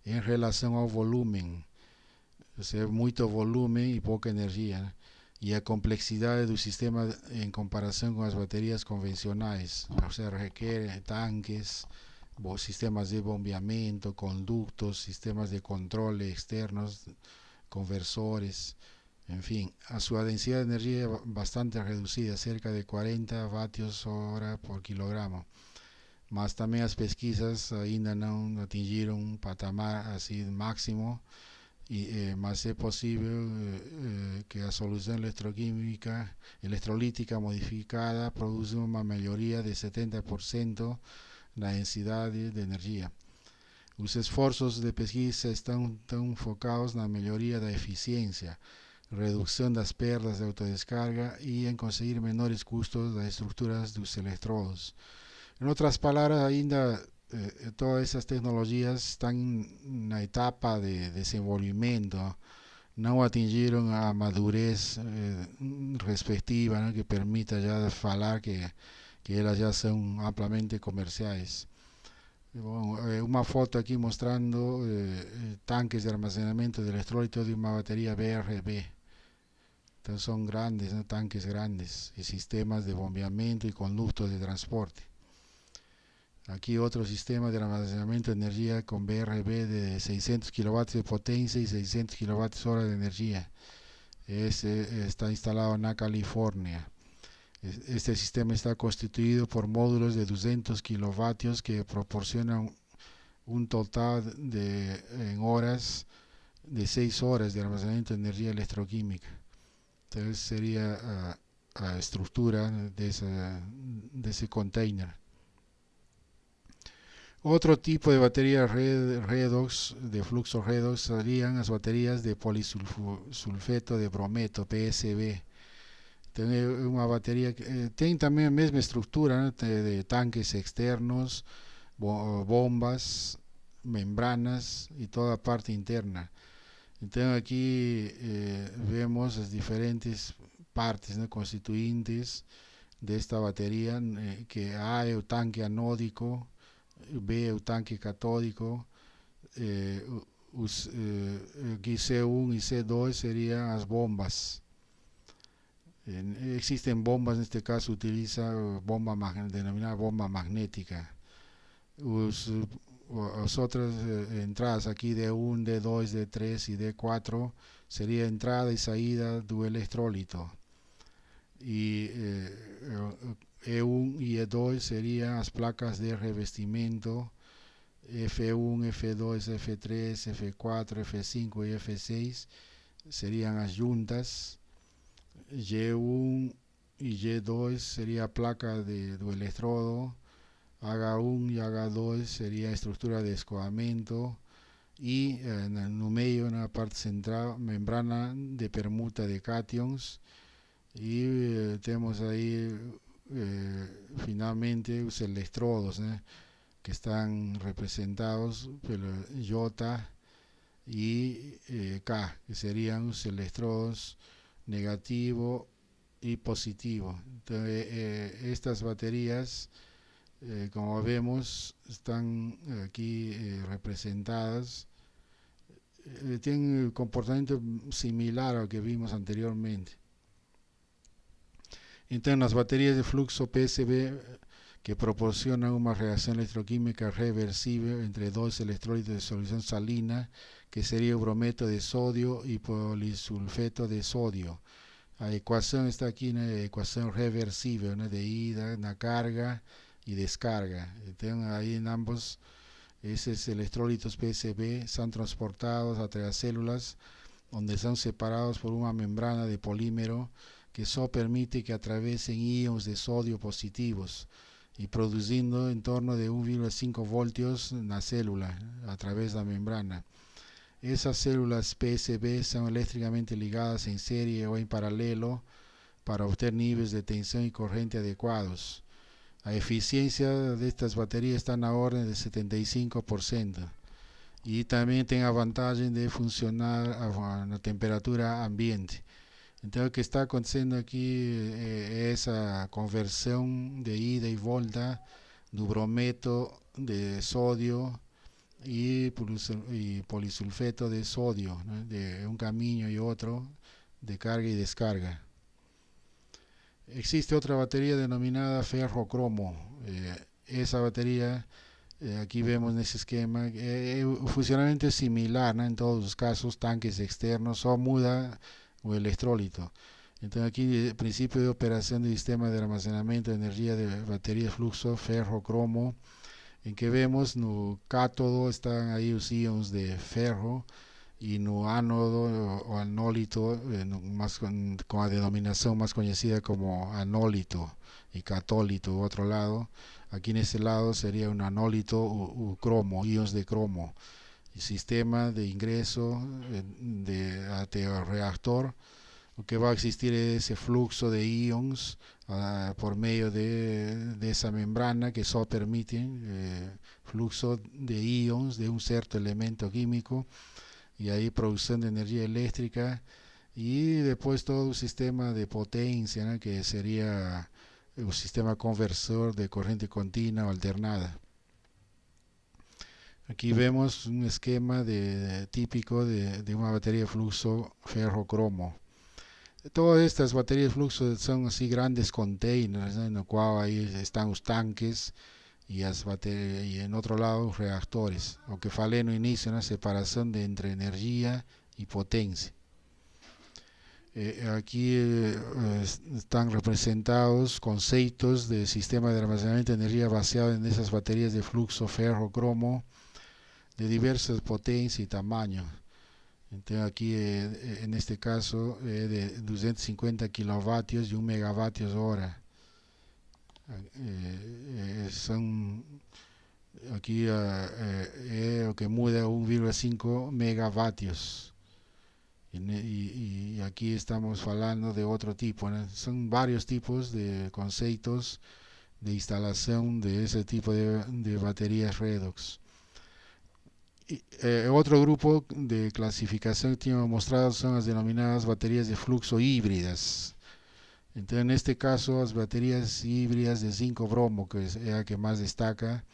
en relación al volumen. O sea, mucho volumen y poca energía, y la complejidad del sistema en comparación con las baterías convencionales. O sea, requiere tanques, sistemas de bombeamiento, conductos, sistemas de control externos, conversores, en fin. A su densidad de energía bastante reducida, cerca de 40 vatios hora por kilogramo. Mas también las pesquisas ainda no atingieron un patamar así máximo, y más es posible que la solución electrolítica modificada produce una mejoría de 70% en la densidad de energía. Os esforços de pesquisa estão focados na melhoria da eficiência, redução das perdas de autodescarga e em conseguir menores custos das estruturas dos eletrodos. Em outras palavras, ainda todas essas tecnologias estão na etapa de desenvolvimento, não atingiram a madurez respectiva, né, que permita já falar que elas já são amplamente comerciais. Bom, uma foto aqui mostrando tanques de armazenamento de eletrólito de uma bateria BRB. Então são grandes, né, tanques grandes e sistemas de bombeamento e conductos de transporte. Aqui outro sistema de armazenamento de energia com BRB de 600 kW de potência e 600 kWh de energia. Este está instalado na Califórnia. Este sistema está constituido por módulos de 200 kilovatios que proporcionan un total en horas de 6 horas de almacenamiento de energía electroquímica. Entonces sería la estructura de ese container. Otro tipo de baterías redox, de fluxo redox, serían las baterías de polisulfeto de brometo, PSB. Tem uma bateria que tem também a mesma estrutura, né, de tanques externos, bombas, membranas e toda a parte interna. Então aqui vemos as diferentes partes, né, constituintes desta bateria, que A é o tanque anódico, B é o tanque catódico, aqui C1 e C2 seriam as bombas. Existen bombas, en este caso utiliza bomba denominada bomba magnética. Las otras entradas aquí D1, D2, D3 y D4 sería entrada y salida del electrólito. Y E1 y E2 serían las placas de revestimiento. F1, F2, F3, F4, F5 y F6 serían las juntas. Y1 y Y2 sería placa do electrodo, H1 y H2 sería estructura de escoamento y no medio, en la parte central, membrana de permuta de cátions y tenemos ahí finalmente los electrodos, que están representados por J y K, que serían los electrodos negativo y positivo. Entonces, estas baterías, como vemos, están aquí representadas, tienen un comportamiento similar al que vimos anteriormente. Entonces, las baterías de flujo PSB que proporcionan una reacción electroquímica reversible entre dos electrolitos de solución salina, que sería brometo de sodio y polisulfeto de sodio. La ecuación está aquí, una ecuación reversible, ¿no?, de ida, una carga y descarga. Entonces, ahí en ambos, esos electrolitos PSB son transportados a las células, donde son separados por una membrana de polímero que solo permite que atraviesen iones de sodio positivos y produciendo en torno de 1,5 voltios en la célula a través de la membrana. Esas células PSB son eléctricamente ligadas en serie o en paralelo para obtener niveles de tensión y corriente adecuados. La eficiencia de estas baterías está en la orden de 75% y también tiene la ventaja de funcionar a una temperatura ambiente. Entonces, lo que está aconteciendo aquí es esa conversión de ida y vuelta del brometo de sodio y polisulfeto de sodio, ¿no?, de un camino y otro, de carga y descarga. Existe otra batería denominada ferrocromo. Esa batería, aquí vemos en ese esquema, funcionalmente es similar, ¿no?, en todos los casos, tanques externos, solo muda o electrólito. Entonces aquí el principio de operación del sistema de almacenamiento de energía de batería de flujo ferro-cromo, en que vemos no cátodo están ahí los iones de ferro y no ánodo o anólito, más con la denominación más conocida como anólito y católito, otro lado. Aquí en este lado sería un anólito u cromo, íons de cromo. El sistema de ingreso de reactor, lo que va a existir es ese flujo de íons por medio de esa membrana que solo permite flujo de íons de un cierto elemento químico, y ahí producción de energía eléctrica, y después todo un sistema de potencia, ¿no?, que sería un sistema conversor de corriente continua o alternada. Aquí vemos un esquema típico de una batería de flujo ferro-cromo. Todas estas baterías de flujo son así grandes containers, ¿no?, en los cuales ahí están los tanques y en otro lado los reactores. Lo que falei en el inicio, una separación entre energía y potencia. Aquí están representados conceptos de sistema de almacenamiento de energía basado en esas baterías de flujo ferro-cromo de diversas potencias y tamaños. Entonces aquí en este caso de 250 kilovatios y 1 megavatios hora. Son aquí lo que muda 1,5 megavatios. Y aquí estamos hablando de otro tipo, ¿no? Son varios tipos de conceptos de instalación de ese tipo de baterías redox. Otro grupo de clasificación que hemos mostrado son las denominadas baterías de flujo híbridas. Entonces, en este caso, las baterías híbridas de zinc bromo, que es la que más destaca.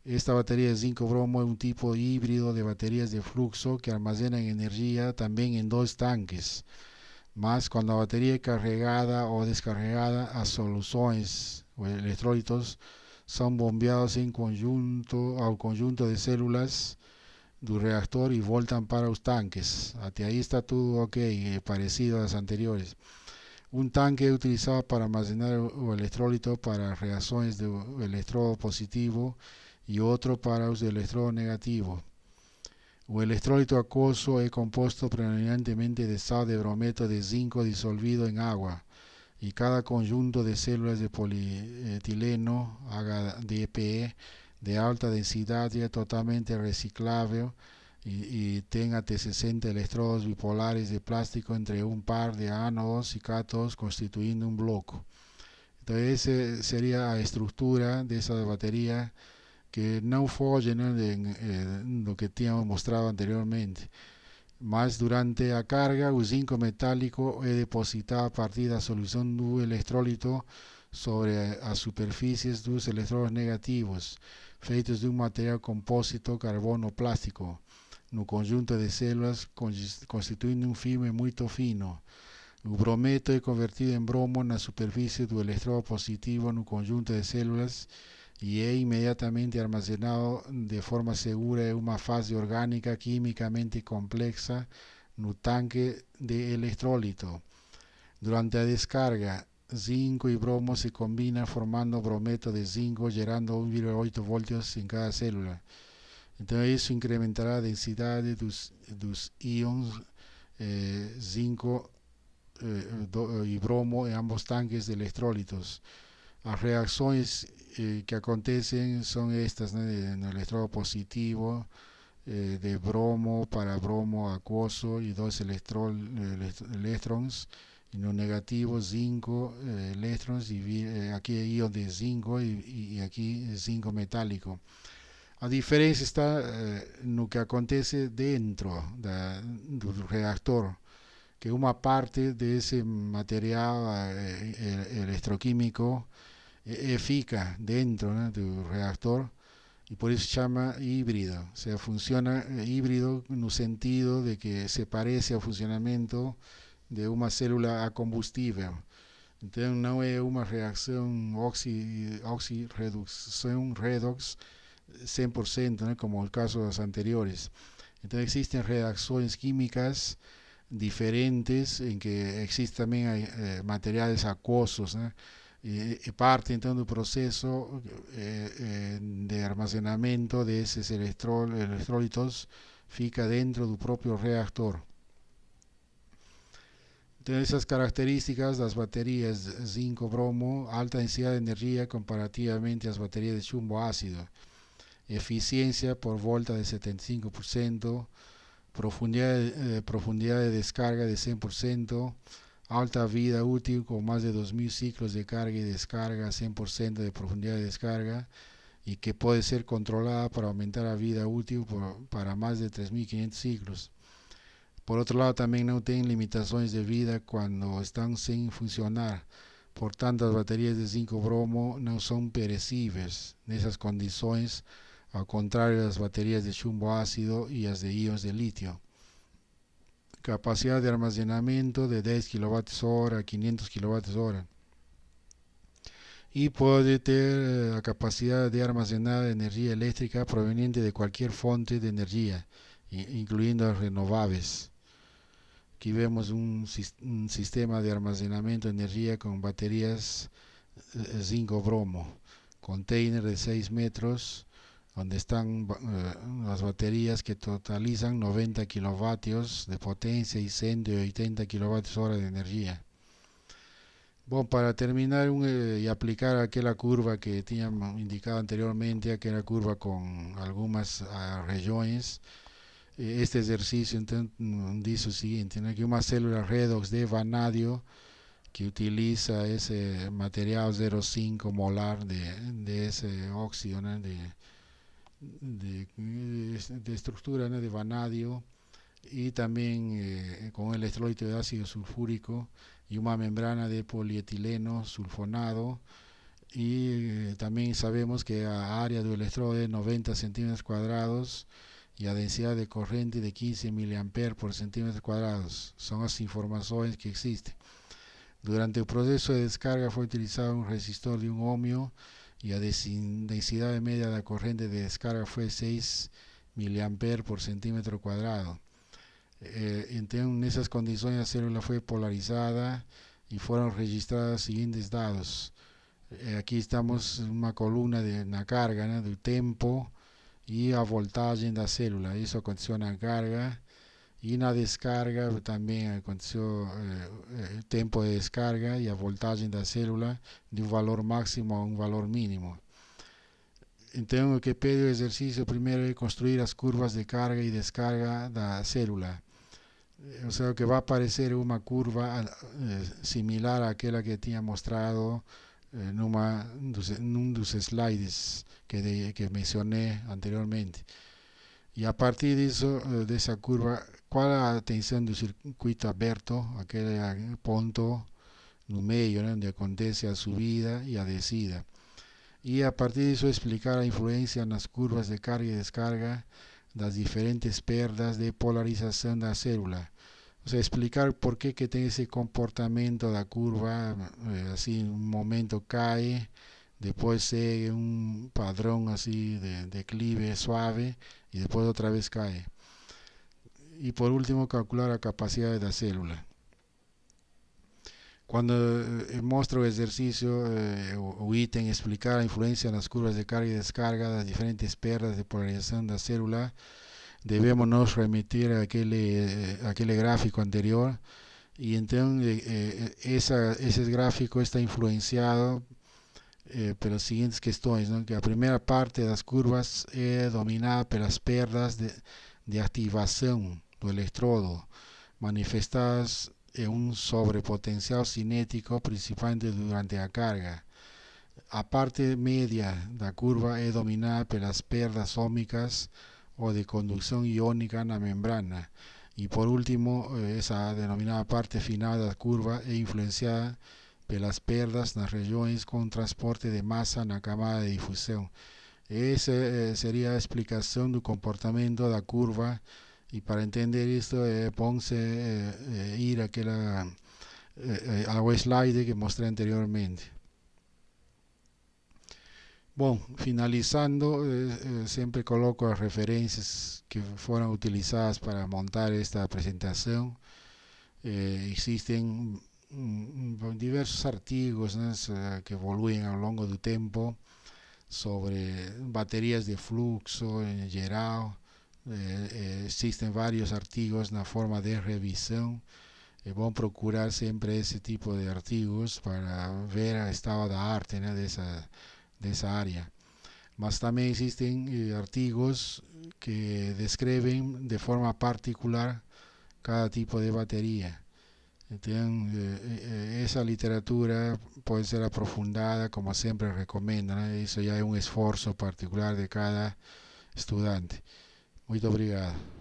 Esta batería de zinc bromo es un tipo híbrido de baterías de flujo que almacenan energía también en dos tanques, más cuando la batería es cargada o descargada a soluciones o electrolitos son bombeados en conjunto al conjunto de células del reactor y voltan para los tanques. Hasta ahí está todo ok, parecido a las anteriores. Un tanque es utilizado para almacenar el electrolito para reacciones de electrodo positivo y otro para los electrodo negativo. El electrolito acuoso es compuesto predominantemente de sal de brometo de zinc disolvido en agua, y cada conjunto de células de polietileno HDPE de alta densidad y totalmente reciclable y tenga hasta 60 electrodos bipolares de plástico entre un par de ánodos y cátodos constituyendo un bloque. Entonces esa sería la estructura de esa batería, que no foge, ¿no?, de lo que teníamos mostrado anteriormente. Mas durante a carga, o zinco metálico é depositado a partir da solução do eletrólito sobre as superfícies dos elétrons negativos, feitos de um material compósito carbono-plástico, no conjunto de células, constituindo um filme muito fino. O brometo é convertido em bromo na superfície do electrodo positivo no conjunto de células y es inmediatamente almacenado de forma segura en una fase orgánica químicamente compleja en un tanque de electrolito. Durante la descarga, zinc y bromo se combinan formando brometo de zinc, generando 1,8 voltios en cada célula. Entonces eso incrementará la densidad de los íons zinc y bromo en ambos tanques de electrolitos. Las reacciones que acontecen son estas, ¿no?, en el electrodo positivo de bromo para bromo acuoso y dos electrones, y no negativo 5 electrones, y aquí ion de zinc y aquí zinc metálico. A diferencia está en lo que acontece dentro del reactor, que una parte de ese material electroquímico fica dentro, ¿no?, del reactor, y por eso se llama híbrido. O sea, funciona híbrido en el sentido de que se parece al funcionamiento de una célula a combustible. Entonces no es una reacción oxi-reducción redox 100%, ¿no?, como el caso de los anteriores. Entonces existen reacciones químicas diferentes en que existen también materiales acuosos, ¿no?, parte entonces del proceso de almacenamiento de esos electrolitos fica dentro do próprio reactor. Então, essas características das baterias zinco-bromo, alta densidade de energia comparativamente às baterias de chumbo ácido, eficiencia por volta de 75%, profundidad de descarga de 100%, alta vida útil con más de 2000 ciclos de carga y descarga, 100% de profundidad de descarga, y que puede ser controlada para aumentar la vida útil para más de 3500 ciclos. Por otro lado, también no tienen limitaciones de vida cuando están sin funcionar. Por tanto, las baterías de zinco-bromo no son perecibles en esas condiciones, al contrario de las baterías de chumbo ácido y las de iones de litio. Capacidad de almacenamiento de 10 kWh a 500 kWh. Y puede tener la capacidad de almacenar energía eléctrica proveniente de cualquier fuente de energía, incluyendo las renovables. Aquí vemos un sistema de almacenamiento de energía con baterías zinco-bromo, container de 6 metros, donde están las baterías que totalizan 90 kilovatios de potencia y 180 kWh de energía. Bueno, para terminar y aplicar aquella curva que teníamos indicado anteriormente, aquella curva con algunas regiones, este ejercicio entonces dice lo siguiente, ¿no? Que una célula redox de vanadio que utiliza ese material 0,5 molar de ese óxido, ¿no? de estructura, ¿no? de vanadio, y también con el electrolito de ácido sulfúrico y una membrana de polietileno sulfonado, y también sabemos que a área del electrodo de 90 centímetros cuadrados y a densidad de corriente de 15 mA por centímetros cuadrados. Son las informaciones que existen. Durante el proceso de descarga fue utilizado un resistor de 1 ohmio y la densidad media de la corriente de descarga fue 6 mA por centímetro cuadrado. En esas condiciones la célula fue polarizada y fueron registrados los siguientes datos. Aquí estamos en una columna de la carga, ¿no? del tiempo y a voltaje en la célula. Eso aconteció en la carga, y en la descarga también aconteció el tiempo de descarga y a voltaje en la célula de un valor máximo a un valor mínimo. Entonces, lo que pide el ejercicio primero es construir las curvas de carga y descarga de la célula. O sea, que va a aparecer una curva similar a aquella que tenía mostrado en uno de los slides que mencioné anteriormente. Y a partir de eso, de esa curva, ¿cuál es la tensión del circuito abierto? Aquel punto no medio, ¿no? donde acontece la subida y la descida. Y a partir de eso explicar la influencia en las curvas de carga y descarga, las diferentes pérdidas de polarización de la célula. O sea, explicar por qué que tiene ese comportamiento de la curva, así en un momento cae, después sigue un padrón así de declive suave y después otra vez cae. Y por último, calcular la capacidad de la célula. Cuando muestro el ejercicio o ítem explicar la influencia en las curvas de carga y descarga, las diferentes pérdidas de polarización de la célula, debemos nos remitir a aquel gráfico anterior, y entonces ese gráfico está influenciado por las siguientes cuestiones, ¿no? Que la primera parte de las curvas es dominada por las pérdidas de activación del electrodo, manifestadas en un sobrepotencial cinético principalmente durante la carga. La parte media de la curva es dominada por las pérdidas óhmicas o de conducción iónica en la membrana. Y por último, esa denominada parte final de la curva es influenciada por las pérdidas en las regiones con transporte de masa en la camada de difusión. Esa sería la explicación del comportamiento de la curva. Y para entender esto, ponse ir a al slide que mostré anteriormente. Bueno, finalizando, siempre coloco las referencias que fueron utilizadas para montar esta presentación. Existen diversos artículos, ¿no? que evoluyen a lo largo del tiempo sobre baterías de flujo en general, Existem vários artigos na forma de revisão. É bom procurar sempre esse tipo de artigos para ver o estado da arte, né, dessa área. Mas também existem artigos que descrevem de forma particular cada tipo de bateria. Então, essa literatura pode ser aprofundada, como sempre recomendo, né? Isso já é um esforço particular de cada estudante. Muito obrigado.